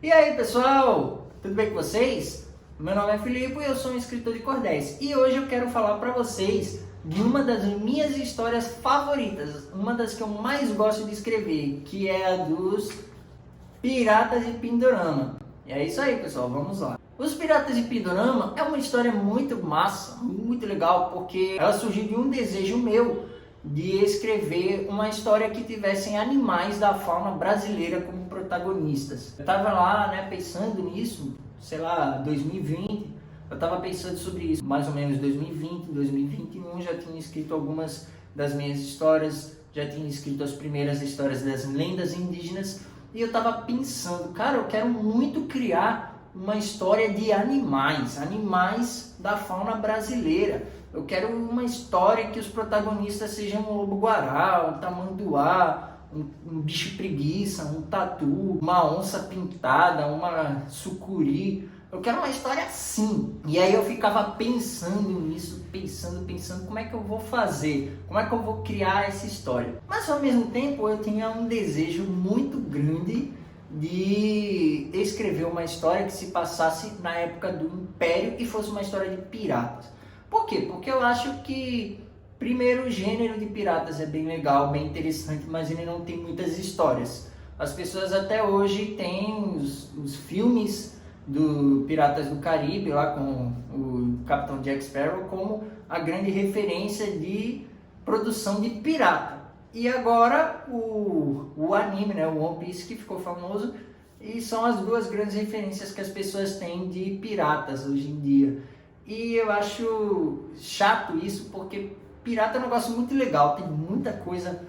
E aí pessoal, tudo bem com vocês? Meu nome é Filipe e eu sou um escritor de cordéis. E hoje eu quero falar para vocês de uma das minhas histórias favoritas, uma das que eu mais gosto de escrever, que é a dos Piratas de Pindorama. E é isso aí pessoal, vamos lá. Os Piratas de Pindorama é uma história muito massa, muito legal, porque ela surgiu de um desejo meu de escrever uma história que tivessem animais da fauna brasileira como protagonistas. Eu estava lá, pensando nisso, sei lá, 2020, eu estava pensando sobre isso, mais ou menos 2020, 2021, já tinha escrito algumas das minhas histórias, já tinha escrito as primeiras histórias das lendas indígenas, e eu estava pensando, cara, eu quero muito criar uma história de animais da fauna brasileira. Eu quero uma história que os protagonistas sejam um lobo-guará, um tamanduá, um bicho preguiça, um tatu, uma onça pintada, uma sucuri. Eu quero uma história assim. E aí eu ficava pensando nisso, pensando como é que eu vou fazer, como é que eu vou criar essa história. Mas ao mesmo tempo eu tinha um desejo muito grande de escrever uma história que se passasse na época do Império e fosse uma história de piratas. Por quê? Porque eu acho que, primeiro, o gênero de piratas é bem legal, bem interessante, mas ele não tem muitas histórias. As pessoas até hoje têm os filmes do Piratas do Caribe, lá com o Capitão Jack Sparrow, como a grande referência de produção de pirata. E agora o anime, o One Piece, que ficou famoso, e são as duas grandes referências que as pessoas têm de piratas hoje em dia. E eu acho chato isso, porque pirata é um negócio muito legal, tem muita coisa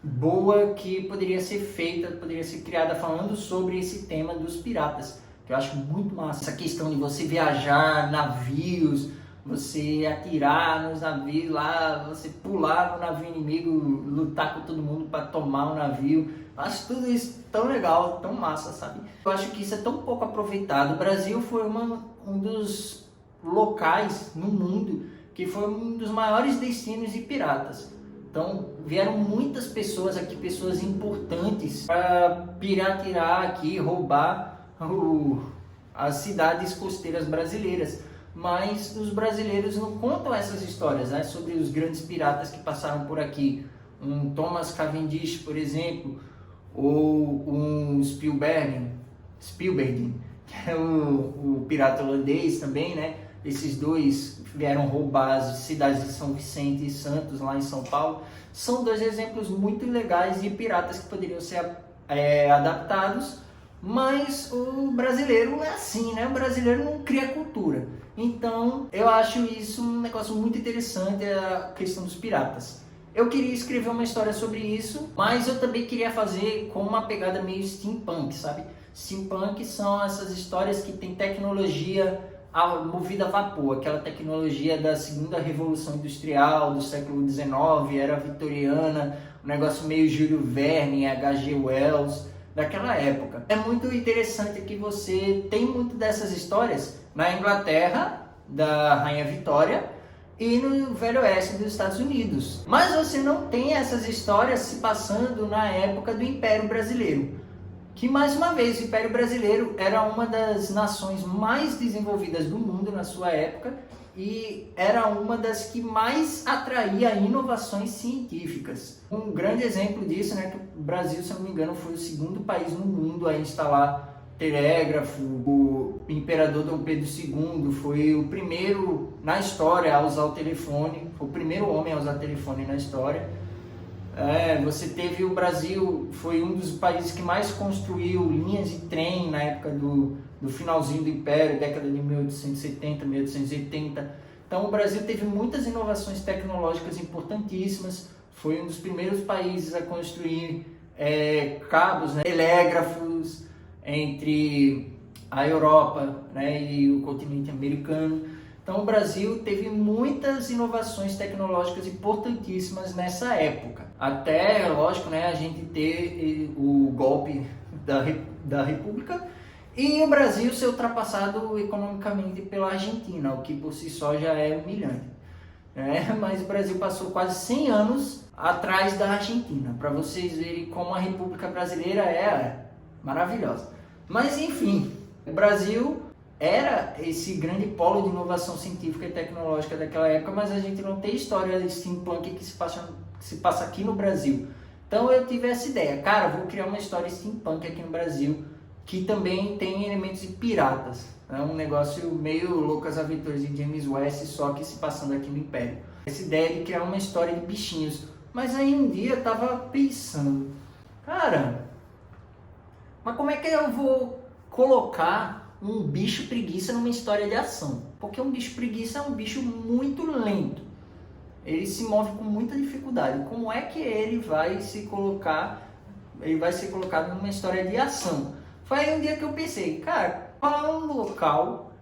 boa que poderia ser feita, poderia ser criada falando sobre esse tema dos piratas, que eu acho muito massa. Essa questão de você viajar, navios, você atirar nos navios lá, você pular no navio inimigo, lutar com todo mundo para tomar o navio. Eu acho tudo isso tão legal, tão massa, sabe? Eu acho que isso é tão pouco aproveitado. O Brasil foi um dos locais no mundo que foi um dos maiores destinos de piratas. Então vieram muitas pessoas aqui, pessoas importantes, para piratear aqui, roubar as cidades costeiras brasileiras. Mas os brasileiros não contam essas histórias, sobre os grandes piratas que passaram por aqui. Um Thomas Cavendish, por exemplo, ou um Spielberg, que é o pirata holandês também, Esses dois vieram roubar as cidades de São Vicente e Santos, lá em São Paulo. São dois exemplos muito legais de piratas que poderiam ser adaptados, mas o brasileiro é assim, O brasileiro não cria cultura. Então, eu acho isso um negócio muito interessante, a questão dos piratas. Eu queria escrever uma história sobre isso, mas eu também queria fazer com uma pegada meio steampunk, sabe? Steampunk são essas histórias que tem tecnologia movida a vapor, aquela tecnologia da segunda revolução industrial do século XIX, era vitoriana, um negócio meio Júlio Verne, H.G. Wells, daquela época. É muito interessante que você tem muito dessas histórias na Inglaterra, da Rainha Vitória, e no Velho Oeste dos Estados Unidos. Mas você não tem essas histórias se passando na época do Império Brasileiro. Que, mais uma vez, o Império Brasileiro era uma das nações mais desenvolvidas do mundo na sua época e era uma das que mais atraía inovações científicas. Um grande exemplo disso, que o Brasil, se não me engano, foi o segundo país no mundo a instalar telégrafo. O imperador Dom Pedro II foi o primeiro na história a usar o telefone, o primeiro homem a usar telefone na história. Você teve o Brasil, foi um dos países que mais construiu linhas de trem na época do finalzinho do Império, década de 1870, 1880. Então o Brasil teve muitas inovações tecnológicas importantíssimas, foi um dos primeiros países a construir cabos, telégrafos entre a Europa e o continente americano. Então o Brasil teve muitas inovações tecnológicas importantíssimas nessa época. Até, lógico, a gente ter o golpe da República e o Brasil ser ultrapassado economicamente pela Argentina, o que por si só já é humilhante. Mas o Brasil passou quase 100 anos atrás da Argentina, para vocês verem como a República Brasileira é maravilhosa. Mas enfim, o Brasil era esse grande polo de inovação científica e tecnológica daquela época, mas a gente não tem história de steampunk que se passa aqui no Brasil. Então eu tive essa ideia, cara, vou criar uma história steampunk aqui no Brasil, que também tem elementos de piratas. É um negócio meio Loucas Aventuras de James West, só que se passando aqui no Império. Essa ideia de criar uma história de bichinhos. Mas aí um dia eu tava pensando, cara, mas como é que eu vou colocar um bicho preguiça numa história de ação? Porque um bicho preguiça é um bicho muito lento. Ele se move com muita dificuldade. Como é que ele vai ser colocado numa história de ação? Foi aí um dia que eu pensei, cara, qual é um local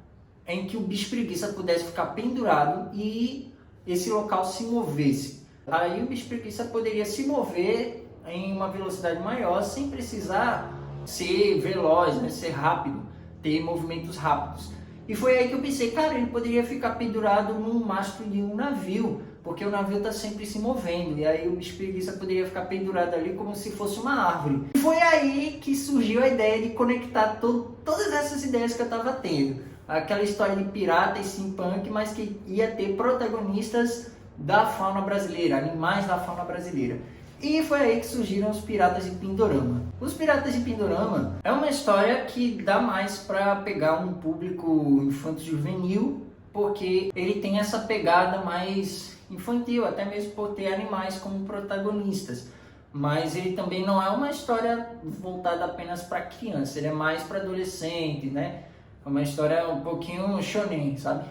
em que o bicho preguiça pudesse ficar pendurado e esse local se movesse? Aí o bicho preguiça poderia se mover em uma velocidade maior sem precisar ser veloz, né? Ser rápido, ter movimentos rápidos. E foi aí que eu pensei, cara, ele poderia ficar pendurado num mastro de um navio, porque o navio está sempre se movendo, e aí o bicho preguiça poderia ficar pendurado ali como se fosse uma árvore. E foi aí que surgiu a ideia de conectar todas essas ideias que eu estava tendo. Aquela história de pirata e steampunk, mas que ia ter protagonistas da fauna brasileira, animais da fauna brasileira. E foi aí que surgiram os Piratas de Pindorama. Os Piratas de Pindorama é uma história que dá mais para pegar um público infanto-juvenil, porque ele tem essa pegada mais infantil, até mesmo por ter animais como protagonistas. Mas ele também não é uma história voltada apenas para criança, ele é mais para adolescente, né? É uma história um pouquinho shonen, sabe?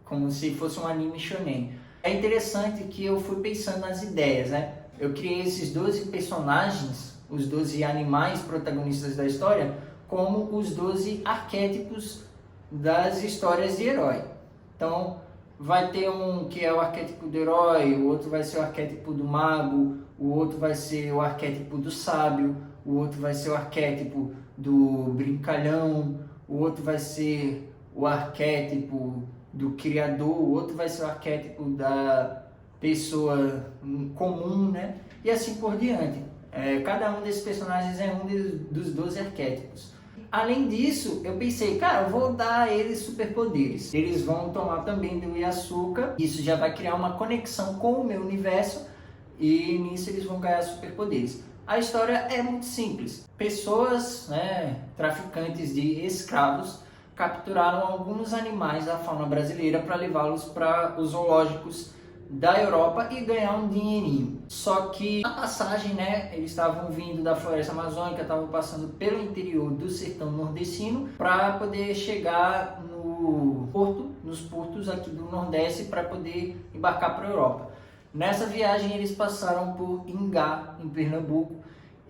Como se fosse um anime shonen. É interessante que eu fui pensando nas ideias, né? Eu criei esses 12 personagens, os 12 animais protagonistas da história, como os 12 arquétipos das histórias de herói. Então, vai ter um que é o arquétipo do herói, o outro vai ser o arquétipo do mago, o outro vai ser o arquétipo do sábio, o outro vai ser o arquétipo do brincalhão, o outro vai ser o arquétipo do criador, o outro vai ser o arquétipo da pessoa comum, né? E assim por diante. Cada um desses personagens é um dos 12 arquétipos. Além disso, eu pensei, cara, eu vou dar a eles superpoderes. Eles vão tomar também do Yasuka. Isso já vai criar uma conexão com o meu universo e nisso eles vão ganhar superpoderes. A história é muito simples. Pessoas, né, traficantes de escravos, capturaram alguns animais da fauna brasileira para levá-los para os zoológicos da Europa e ganhar um dinheirinho. Só que na passagem, né, eles estavam vindo da floresta amazônica, estavam passando pelo interior do sertão nordestino para poder chegar nos portos aqui do Nordeste para poder embarcar para a Europa. Nessa viagem eles passaram por Ingá, em Pernambuco,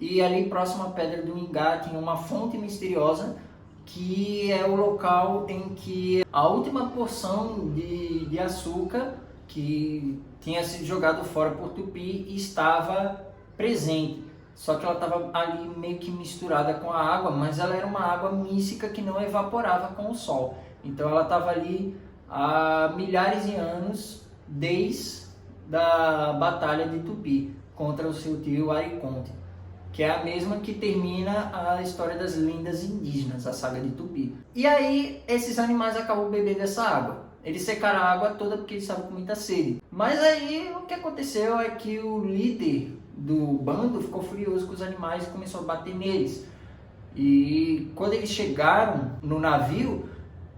e ali próximo à Pedra do Ingá tinha uma fonte misteriosa que é o local em que a última porção de açúcar que tinha sido jogado fora por Tupi estava presente, só que ela estava ali meio que misturada com a água, mas ela era uma água mística que não evaporava com o sol, então ela estava ali há milhares de anos, desde a batalha de Tupi contra o seu tio Ariconte, que é a mesma que termina a história das lendas indígenas, a saga de Tupi. E aí esses animais acabam bebendo essa água. Eles secaram a água toda porque eles estavam com muita sede. Mas aí o que aconteceu é que o líder do bando ficou furioso com os animais e começou a bater neles. E quando eles chegaram no navio,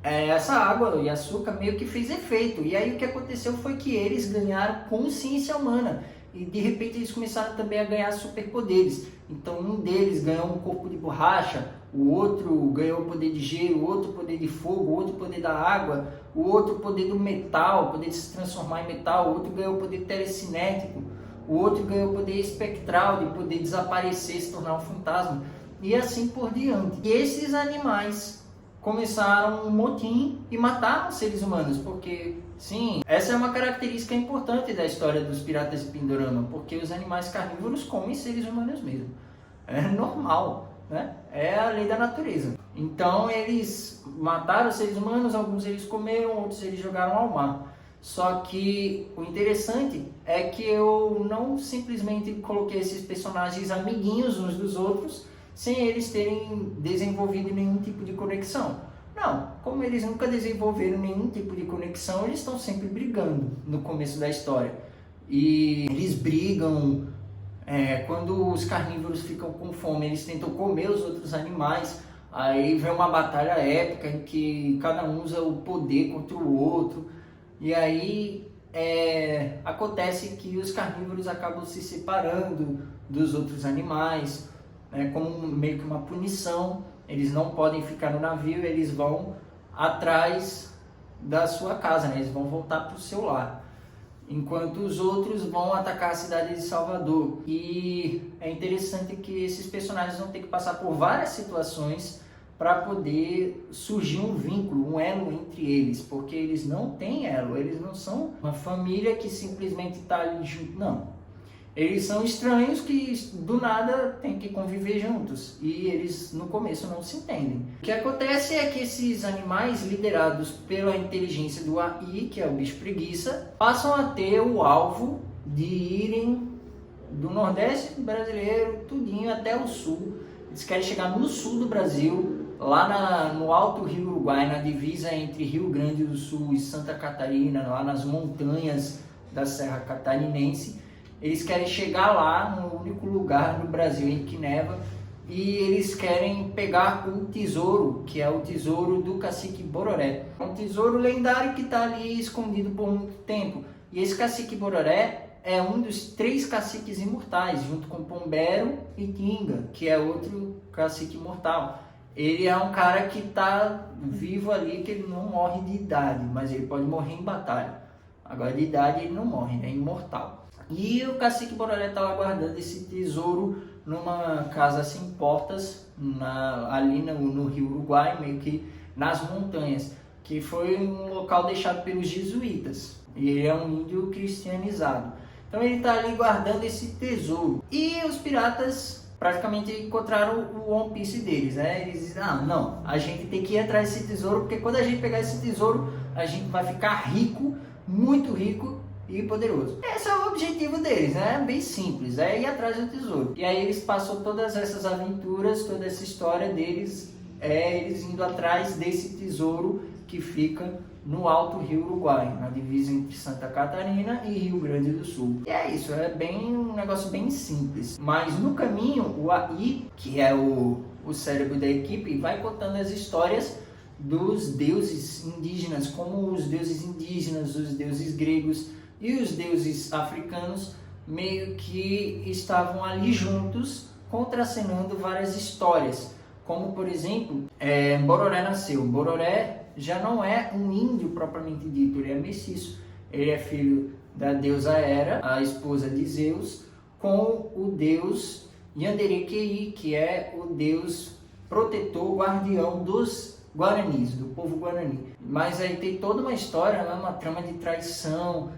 essa água e açúcar meio que fez efeito. E aí o que aconteceu foi que eles ganharam consciência humana. E de repente eles começaram também a ganhar superpoderes. Então um deles ganhou um corpo de borracha, o outro ganhou o poder de gelo, o outro poder de fogo, o outro poder da água, o outro poder do metal, poder de se transformar em metal, o outro ganhou o poder telecinético, o outro ganhou o poder espectral, de poder desaparecer, se tornar um fantasma, e assim por diante. E esses animais começaram um motim e mataram seres humanos, porque sim, essa é uma característica importante da história dos Piratas de Pindorama, porque os animais carnívoros comem seres humanos mesmo. É normal, né? É a lei da natureza. Então eles mataram seres humanos, alguns eles comeram, outros eles jogaram ao mar. Só que o interessante é que eu não simplesmente coloquei esses personagens amiguinhos uns dos outros sem eles terem desenvolvido nenhum tipo de conexão. Não, como eles nunca desenvolveram nenhum tipo de conexão, eles estão sempre brigando no começo da história. E eles brigam, quando os carnívoros ficam com fome, eles tentam comer os outros animais. Aí vem uma batalha épica em que cada um usa o poder contra o outro. E aí acontece que os carnívoros acabam se separando dos outros animais, como meio que uma punição. Eles não podem ficar no navio, eles vão atrás da sua casa, né? Eles vão voltar para o seu lar. Enquanto os outros vão atacar a cidade de Salvador. E é interessante que esses personagens vão ter que passar por várias situações para poder surgir um vínculo, um elo entre eles, porque eles não têm elo, eles não são uma família que simplesmente está ali junto, não. Eles são estranhos que do nada têm que conviver juntos e eles no começo não se entendem. O que acontece é que esses animais liderados pela inteligência do AI, que é o bicho preguiça, passam a ter o alvo de irem do Nordeste brasileiro, tudinho até o Sul. Eles querem chegar no Sul do Brasil, lá no Alto Rio Uruguai, na divisa entre Rio Grande do Sul e Santa Catarina, lá nas montanhas da Serra Catarinense. Eles querem chegar lá no único lugar no Brasil em que neva e eles querem pegar o tesouro, que é o tesouro do cacique Bororé. É um tesouro lendário que está ali escondido por muito tempo. E esse cacique Bororé é um dos 3 caciques imortais, junto com Pombero e Tinga, que é outro cacique imortal. Ele é um cara que está vivo ali, que ele não morre de idade, mas ele pode morrer em batalha. Agora de idade ele não morre, é imortal. E o cacique Bororé está lá guardando esse tesouro numa casa sem portas, ali no Rio Uruguai, meio que nas montanhas, que foi um local deixado pelos jesuítas. E ele é um índio cristianizado. Então ele está ali guardando esse tesouro. E os piratas praticamente encontraram o One Piece deles, né? Eles dizem, não, a gente tem que ir atrás desse tesouro, porque quando a gente pegar esse tesouro, a gente vai ficar rico, muito rico e poderoso. Esse é o objetivo deles, né? Bem simples, é ir atrás do tesouro. E aí eles passam todas essas aventuras, toda essa história deles, eles indo atrás desse tesouro que fica no Alto Rio Uruguai, na divisa entre Santa Catarina e Rio Grande do Sul. E é isso, é um negócio bem simples. Mas no caminho, o AI, que é o cérebro da equipe, vai contando as histórias dos deuses indígenas, como os deuses indígenas, os deuses gregos e os deuses africanos meio que estavam ali juntos, contracenando várias histórias. Como, por exemplo, Bororé nasceu. Bororé já não é um índio propriamente dito, ele é mestiço. Ele é filho da deusa Hera, a esposa de Zeus, com o deus Yanderequei, que é o deus protetor, guardião dos Guaranis, do povo Guarani. Mas aí tem toda uma história, uma trama de traição,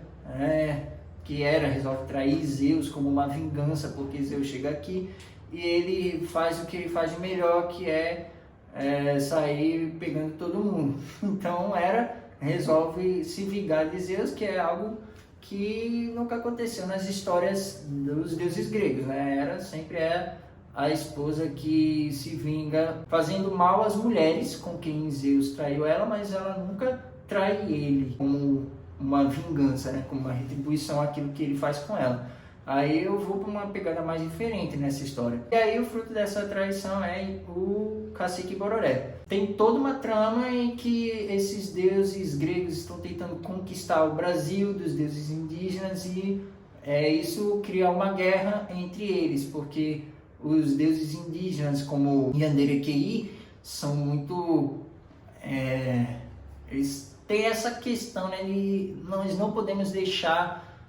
que Hera resolve trair Zeus como uma vingança, porque Zeus chega aqui e ele faz o que ele faz de melhor, que é sair pegando todo mundo. Então Hera resolve se vingar de Zeus, que é algo que nunca aconteceu nas histórias dos deuses gregos, né? Hera sempre é a esposa que se vinga fazendo mal às mulheres com quem Zeus traiu ela, mas ela nunca trai ele como uma vingança, né? Como uma retribuição àquilo que ele faz com ela. Aí eu vou para uma pegada mais diferente nessa história. E aí o fruto dessa traição é o cacique Bororé. Tem toda uma trama em que esses deuses gregos estão tentando conquistar o Brasil dos deuses indígenas e isso cria uma guerra entre eles, porque os deuses indígenas como Yanderequei são muito... eles têm essa questão, né, de nós não podemos deixar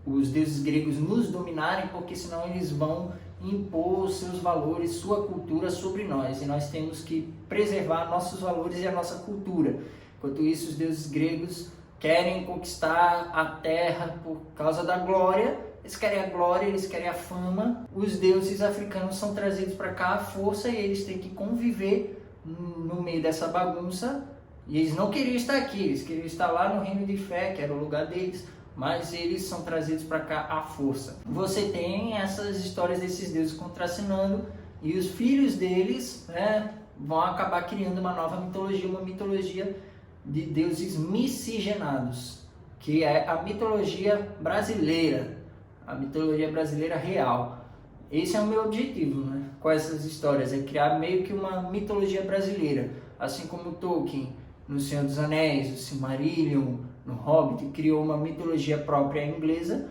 os deuses gregos nos dominarem, porque senão eles vão impor seus valores, sua cultura sobre nós, e nós temos que preservar nossos valores e a nossa cultura. Enquanto isso, os deuses gregos querem conquistar a terra por causa da glória, eles querem a glória, eles querem a fama. Os deuses africanos são trazidos para cá à força e eles têm que conviver no meio dessa bagunça, e eles não queriam estar aqui, eles queriam estar lá no Reino de Fé, que era o lugar deles, mas eles são trazidos para cá à força. Você tem essas histórias desses deuses contracenando e os filhos deles, né, vão acabar criando uma nova mitologia, uma mitologia de deuses miscigenados, que é a mitologia brasileira real. Esse é o meu objetivo, né, com essas histórias, é criar meio que uma mitologia brasileira, assim como Tolkien, no Senhor dos Anéis, o Silmarillion, no Hobbit, criou uma mitologia própria inglesa.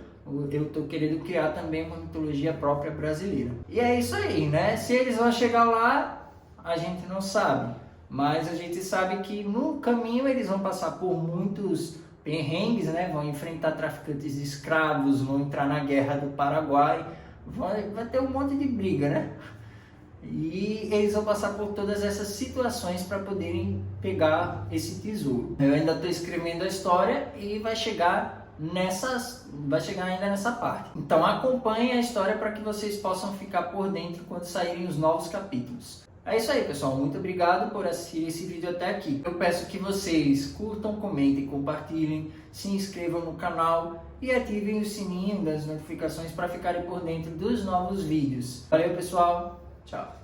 Eu estou querendo criar também uma mitologia própria brasileira. E é isso aí, né? Se eles vão chegar lá, a gente não sabe. Mas a gente sabe que no caminho eles vão passar por muitos perrengues, né? Vão enfrentar traficantes de escravos, vão entrar na Guerra do Paraguai, vai ter um monte de briga, né? E eles vão passar por todas essas situações para poderem pegar esse tesouro. Eu ainda estou escrevendo a história e vai chegar ainda nessa parte. Então acompanhe a história para que vocês possam ficar por dentro quando saírem os novos capítulos. É isso aí, pessoal. Muito obrigado por assistir esse vídeo até aqui. Eu peço que vocês curtam, comentem, compartilhem, se inscrevam no canal e ativem o sininho das notificações para ficarem por dentro dos novos vídeos. Valeu, pessoal. Tchau.